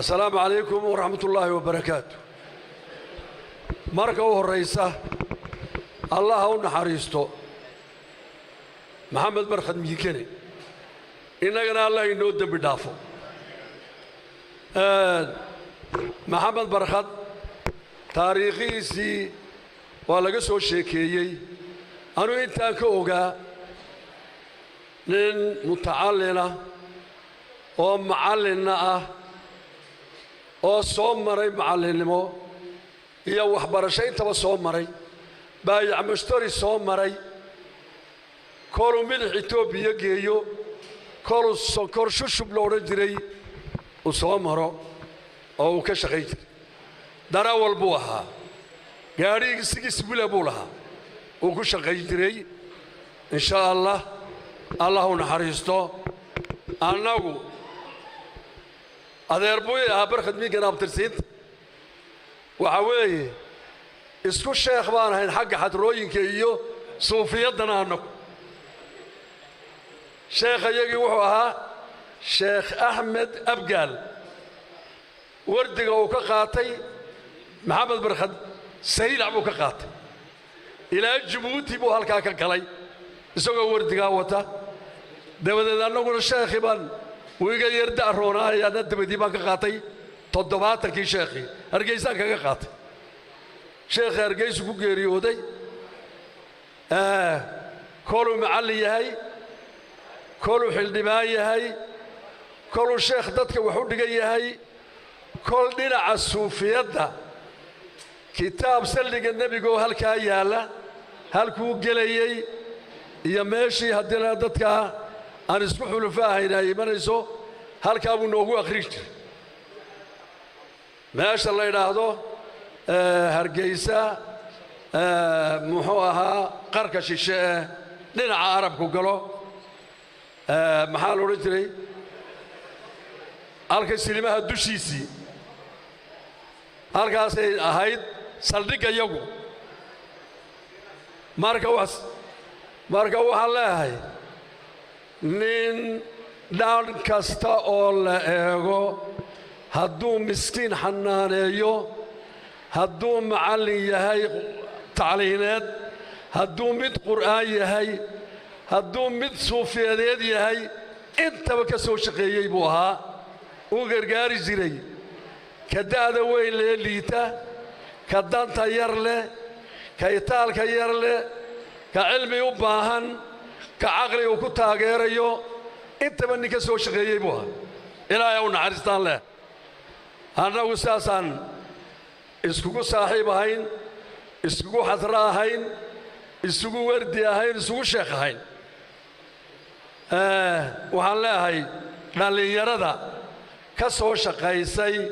السلام عليكم ورحمة الله وبركاته. مركو الرئيسة الله نحريستو محمد برخد ميكني إننا الله ينود بدافو محمد برخد تاريخي سي ولا قصو شيكيي أنا أنت كوجا لين متعلنا ومعلنا oo soo maray macallinimo iyo waxbarashaynta soo maray baayac mushtari soo maray koolu milix Itoobiya geeyo koolu sonkor shushub loo jiray oo soo maro oo ka shaqeeyay darawal buu ahaa gaarigiisa bula buu lahaa oo ku shaqeeyay jiray insha Allah Allahu naxariisto anagu adeer buu abar khadmi ganaab tirsiint waxa weeye isku sheekh baan ahayn xagga xadrooyinka iyo suufiyadana anagu sheekh ayagii wuxuu ahaa sheekh Ahmed Abgaal wardiga uu ka qaatay maxamed barkhad saylac buu ka qaatay ilaa Djibouti buu halka ka galay isagoo wardiga wata dabadeed anaguna sheekhi baan ويجي يردع رونا يا ند بدي ما كقاطي تضباط كي شيخي أرجيسا كقاطي شيخ أرجيس كوجيري ودي كلوا معلي هاي كلوا حلدماي هاي كلوا شيخ دتك وحود جاي هاي كل دينا عالصوفية ده كتاب سلك النبي جو هالكايالا هالكوجلي يمشي هدينا دتك أنا أسمح له فاهنا يمنيسو هالكابو نوجو أخريج ما شاء الله يراهدو هرجيسا محوها قركش الشيء لنا عرب كوجلو محل رجلي الكسيلما هدوشيسي الكاسي هايد صدق يوجو ماركا وحلا هاي nin dhan kasta oo la eego hadduu miskiin xanaaneeyo hadduu macallin yahay tacliineed hadduu mid qur'aan yahay hadduu mid suufiyadeed yahay intaba ka soo shaqeeyey buu ahaa uu gargaari jiray ka da'da weyn lee liita ka danta yar leh ka itaalka yar leh ka cilmi u baahan كعقلي وكتاع غيريو أنت مني كسو شقيي بوها إلى يوم نحرستان له أنا وساسان إسكو صاحب هين إسكو حضراء هين إسكو وردي هين إسكو شيخ هين وحلا هاي نالي يردا كسو شقيسي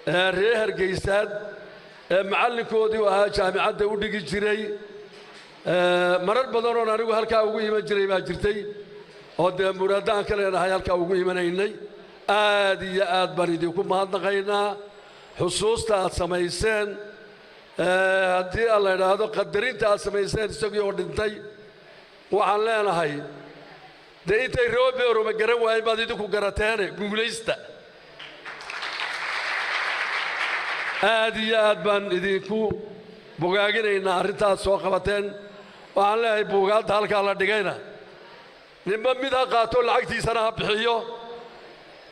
ريهر جيساد معلم كودي وها جامعة دودي جري marar badan oo anigu halka ugu iman jiray baa jirtay oo de muraadaan kale leeyahay halka ugu imanaynay aad iyo aad baan idinku mahadnaqaynaa xusuusta aad samayseen haddii alla yiraahdo qadarinta aad samayseen isagii oo dhintay waxaan leenahay de intay roobeero ma garan waayay baad idinku garateen guulaysta aad iyo aad baan idinku bogaaginaynaa arrintaas soo qabateen waxaan leeyahay buugaanta halkaa la dhigayna ninba mid ha qaato lacagtiisana ha bixiyo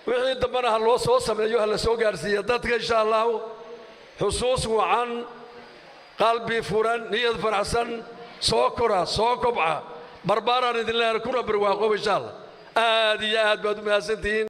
wixii dambana ha loo soo sameeyo ha la soo gaarsiiyo dadka insha allahu xusuus wacan qalbi furan niyad faraxsan soo kora soo kobca barbaaraan idin leeyahay kuna barwaaqo insha allah aad iyo aad baad u mahadsantihiin